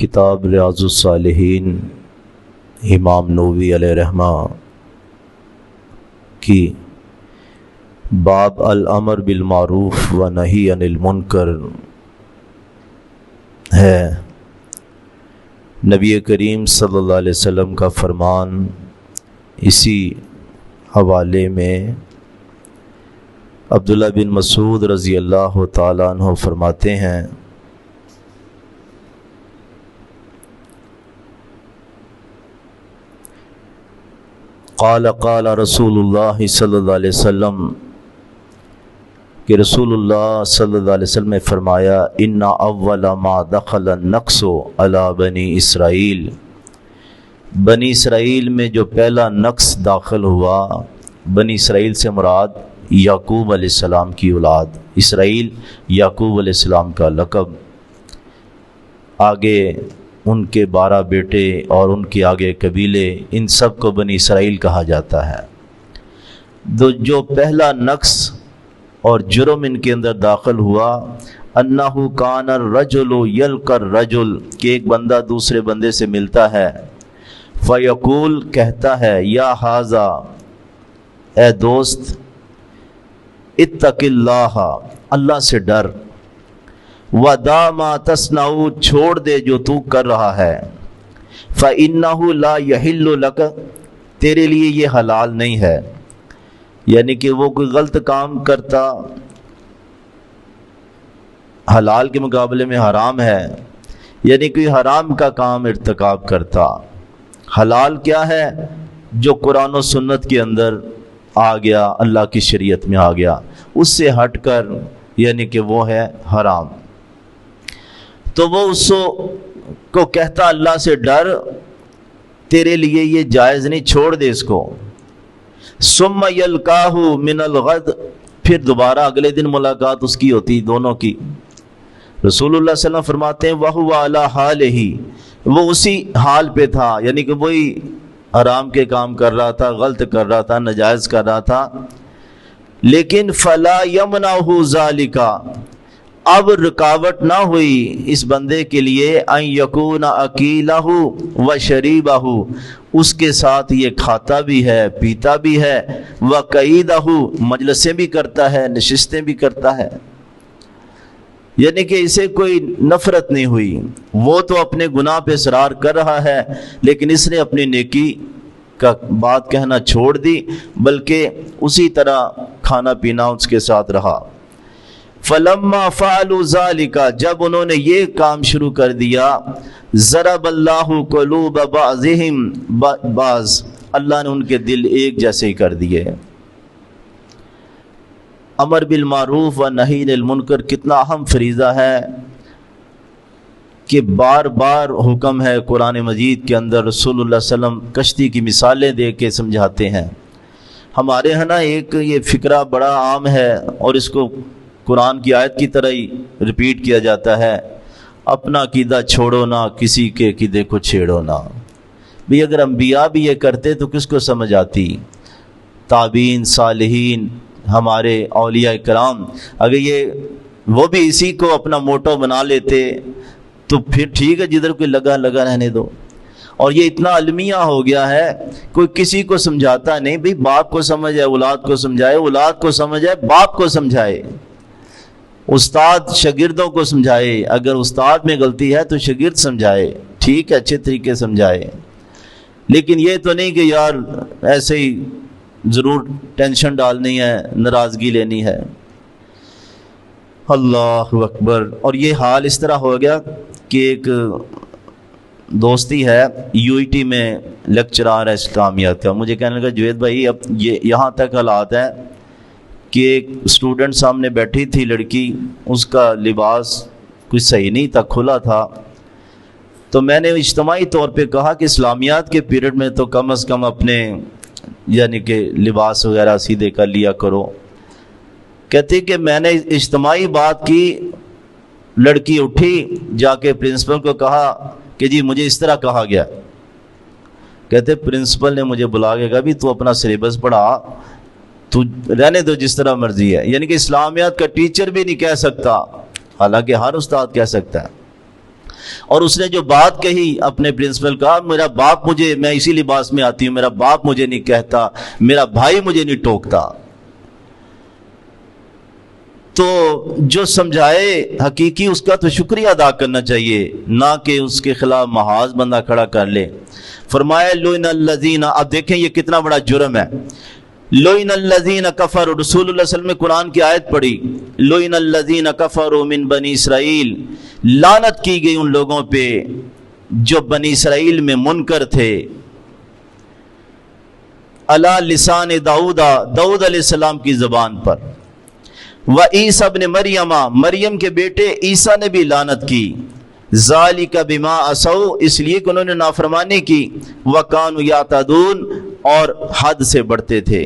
کتاب ریاض الصالحین امام نووی علیہ رحمہ کی باب الامر بالمعروف و نہی عن المنکر ہے۔ نبی کریم صلی اللہ علیہ وسلم کا فرمان اسی حوالے میں عبداللہ بن مسعود رضی اللہ تعالیٰ عنہ فرماتے ہیں، قال رسول اللہ صلی اللہ علیہ وسلم کہ رسول اللہ صلی اللہ علیہ وسلم نے فرمایا، ان اول ما دخل النقص علی بنی اسرائیل، بنی اسرائیل میں جو پہلا نقص داخل ہوا، بنی اسرائیل سے مراد یعقوب علیہ السلام کی اولاد، اسرائیل یعقوب علیہ السلام کا لقب، آگے ان کے 12 بیٹے اور ان کے آگے قبیلے، ان سب کو بنی اسرائیل کہا جاتا ہے۔ جو پہلا نقص اور جرم ان کے اندر داخل ہوا، انہ کان الرجل یلقى الرجل، کہ ایک بندہ دوسرے بندے سے ملتا ہے، فیقول کہتا ہے، یا ھذا، اے دوست، اتق اللہ، اللہ سے ڈر، وَدَعْ مَا تَصْنَعُ، چھوڑ دے جو تو کر رہا ہے، فَإِنَّهُ لَا يَحِلُّ لَكَ، تیرے لیے یہ حلال نہیں ہے، یعنی کہ وہ کوئی غلط کام کرتا حلال کے مقابلے میں حرام ہے، یعنی کوئی حرام کا کام ارتکاب کرتا۔ حلال کیا ہے؟ جو قرآن و سنت کے اندر آ گیا، اللہ کی شریعت میں آ گیا، اس سے ہٹ کر یعنی کہ وہ ہے حرام۔ تو وہ اس کو کہتا، اللہ سے ڈر، تیرے لیے یہ جائز نہیں، چھوڑ دے اس کو۔ ثم یلقاہ من الغد، پھر دوبارہ اگلے دن ملاقات اس کی ہوتی، دونوں کی۔ رسول اللہ صلی اللہ علیہ وسلم فرماتے ہیں، وَهُوَ عَلَى حَالِهِ، وہ اسی حال پہ تھا، یعنی کہ وہی حرام کے کام کر رہا تھا، غلط کر رہا تھا، ناجائز کر رہا تھا، لیکن فَلَا يَمْنَعُهُ ذَلِكَ، اب رکاوٹ نہ ہوئی اس بندے کے لیے، ان یکون اکیلہ و شریبہ، اس کے ساتھ یہ کھاتا بھی ہے، پیتا بھی ہے، وقعیدہ، مجلسیں بھی کرتا ہے، نشستیں بھی کرتا ہے، یعنی کہ اسے کوئی نفرت نہیں ہوئی۔ وہ تو اپنے گناہ پہ اصرار کر رہا ہے، لیکن اس نے اپنی نیکی کا بات کہنا چھوڑ دی، بلکہ اسی طرح کھانا پینا اس کے ساتھ رہا۔ فلما فعلوا ذلك، جب انہوں نے یہ کام شروع کر دیا، ضرب اللہ قلوب بعضهم بعض، اللہ نے ان کے دل ایک جیسے ہی کر دیے۔ امر بالمعروف و نہی عن المنکر کتنا اہم فریضہ ہے کہ بار بار حکم ہے قرآن مجید کے اندر، رسول اللہ صلی اللہ علیہ وسلم کشتی کی مثالیں دے کے سمجھاتے ہیں۔ ہمارے ہاں نا ایک یہ فقرہ بڑا عام ہے، اور اس کو قرآن کی آیت کی طرح ہی ریپیٹ کیا جاتا ہے، اپنا عقیدہ چھوڑو نہ، کسی کے عقیدے کو چھیڑو نہ۔ بھی اگر انبیاء بھی یہ کرتے تو کس کو سمجھ آتی؟ تابعین، صالحین، ہمارے اولیاء کرام، اگر یہ وہ بھی اسی کو اپنا موٹو بنا لیتے تو پھر ٹھیک ہے، جدھر کوئی لگا رہنے دو۔ اور یہ اتنا المیہ ہو گیا ہے، کوئی کسی کو سمجھاتا نہیں، بھئی باپ کو سمجھ ہے اولاد کو سمجھائے، اولاد کو سمجھ ہے باپ کو سمجھائے، استاد شاگردوں کو سمجھائے، اگر استاد میں غلطی ہے تو شاگرد سمجھائے، ٹھیک ہے، اچھے طریقے سمجھائے، لیکن یہ تو نہیں کہ یار ایسے ہی ضرور ٹینشن ڈالنی ہے، ناراضگی لینی ہے۔ اللہ اکبر۔ اور یہ حال اس طرح ہو گیا کہ ایک دوستی ہے، یو ای ٹی میں لیکچرار ہے اسلامیات کا، مجھے کہنے لگا، جوید بھائی اب یہ یہاں تک حالات ہے کہ ایک اسٹوڈنٹ سامنے بیٹھی تھی لڑکی، اس کا لباس کچھ صحیح نہیں تھا، کھلا تھا، تو میں نے اجتماعی طور پہ کہا کہ اسلامیات کے پیریڈ میں تو کم از کم اپنے یعنی کہ لباس وغیرہ سیدھے کر لیا کرو۔ کہتے کہ میں نے اجتماعی بات کی، لڑکی اٹھی، جا کے پرنسپل کو کہا کہ جی مجھے اس طرح کہا گیا۔ کہتے پرنسپل نے مجھے بلا کے کہا، بھی تو اپنا سلیبس پڑھا، تو رہنے دو جس طرح مرضی ہے، یعنی کہ اسلامیات کا ٹیچر بھی نہیں کہہ سکتا، حالانکہ ہر استاد کہہ سکتا ہے۔ اور اس نے جو بات کہی اپنے پرنسپل کا، میرا باپ مجھے، میں اسی لباس میں آتی ہوں، میرا باپ مجھے نہیں کہتا، میرا بھائی مجھے نہیں ٹوکتا. تو جو سمجھائے حقیقی اس کا تو شکریہ ادا کرنا چاہیے، نہ کہ اس کے خلاف محاذ بندہ کھڑا کر لے. فرمایا لعن الذین، اب دیکھیں یہ کتنا بڑا جرم ہے. لعن الذین کفروا، رسول اللہ صلی اللہ علیہ وسلم نے قرآن کی آیت پڑھی، لعن الذین کفروا من بنی اسرائیل، لعنت کی گئی ان لوگوں پہ جو بنی اسرائیل میں منکر تھے. علی لسان داؤد، داؤد علیہ السلام کی زبان پر. وعیسی ابن مریم، مریم کے بیٹے عیسیٰ نے بھی لعنت کی. ذالک بما عصوا، اس لیے کہ انہوں نے نافرمانی کی. وکانوا یعتدون، اور حد سے بڑھتے تھے.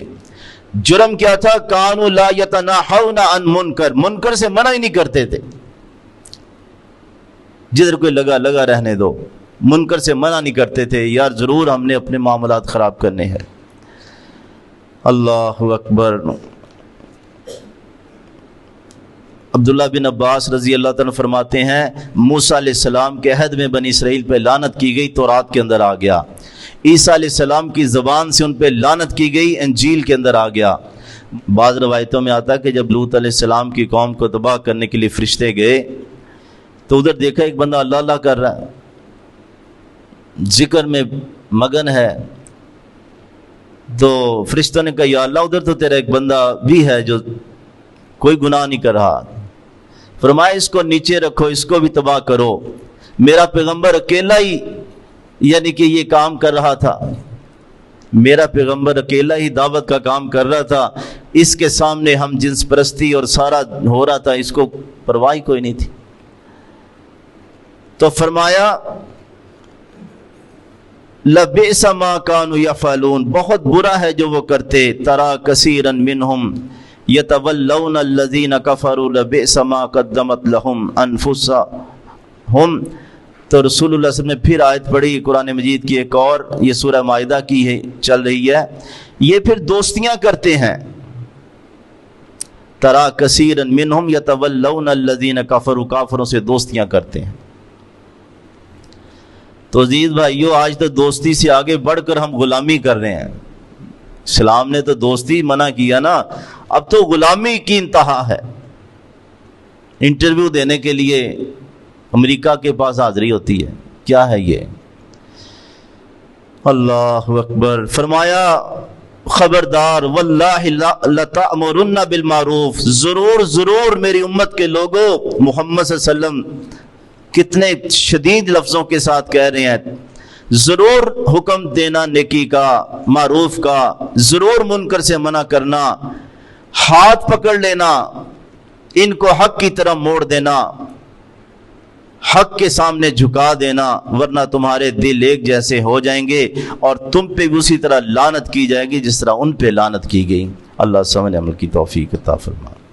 جرم کیا تھا؟ کانوا لا یتناہون عن منکر، منکر سے منع ہی نہیں کرتے تھے. جدھر کوئی لگا رہنے دو، منکر سے منع نہیں کرتے تھے. یار ضرور ہم نے اپنے معاملات خراب کرنے ہیں. اللہ اکبر. عبداللہ بن عباس رضی اللہ تعالیٰ فرماتے ہیں موسیٰ علیہ السلام کے عہد میں بنی اسرائیل پہ لعنت کی گئی، تورات کے اندر آ گیا. عیسیٰ علیہ السلام کی زبان سے ان پہ لعنت کی گئی، انجیل کے اندر آ گیا. بعض روایتوں میں آتا ہے کہ جب لوط علیہ السلام کی قوم کو تباہ کرنے کے لیے فرشتے گئے تو ادھر دیکھا ایک بندہ اللہ اللہ کر رہا ہے، ذکر میں مگن ہے. تو فرشتوں نے کہا یا اللہ ادھر تو تیرا ایک بندہ بھی ہے جو کوئی گناہ نہیں کر رہا. فرمایا اس کو نیچے رکھو، اس کو بھی تباہ کرو. میرا پیغمبر اکیلا ہی یعنی کہ یہ کام کر رہا تھا، میرا پیغمبر اکیلا ہی دعوت کا کام کر رہا تھا. اس کے سامنے ہم جنس پرستی اور سارا ہو رہا تھا، اس کو پرواہ کوئی نہیں تھی. تو فرمایا لبئس ما کانوا یفعلون، بہت برا ہے جو وہ کرتے. ترى کثیرا منہم یتولون الذین کفروا لبئس ما قدمت لهم انفسهم. تو رسول اللہ صلی اللہ علیہ وسلم نے پھر آیت پڑھی قرآن مجید کی ایک اور، یہ سورہ مائدہ کی ہے چل رہی ہے. یہ پھر دوستیاں کرتے ہیں. ترى کثیرا منہم یتولون الذین کفروا، کافروں سے دوستیاں کرتے ہیں. تو عزیز بھائیو، آج تو دوستی سے آگے بڑھ کر ہم غلامی کر رہے ہیں. اسلام نے تو دوستی منع کیا نا، اب تو غلامی کی انتہا ہے. انٹرویو دینے کے لیے امریکہ کے پاس حاضری ہوتی ہے. کیا ہے یہ؟ اللہ اکبر. فرمایا خبردار واللہ لتأمرن بالمعروف، ضرور میری امت کے لوگوں، محمد صلی اللہ علیہ وسلم کتنے شدید لفظوں کے ساتھ کہہ رہے ہیں، ضرور حکم دینا نیکی کا، معروف کا، ضرور منکر سے منع کرنا، ہاتھ پکڑ لینا، ان کو حق کی طرف موڑ دینا، حق کے سامنے جھکا دینا، ورنہ تمہارے دل ایک جیسے ہو جائیں گے اور تم پہ بھی اسی طرح لعنت کی جائے گی جس طرح ان پہ لعنت کی گئی. اللہ سمجھ عمل کی توفیق عطا فرمائے.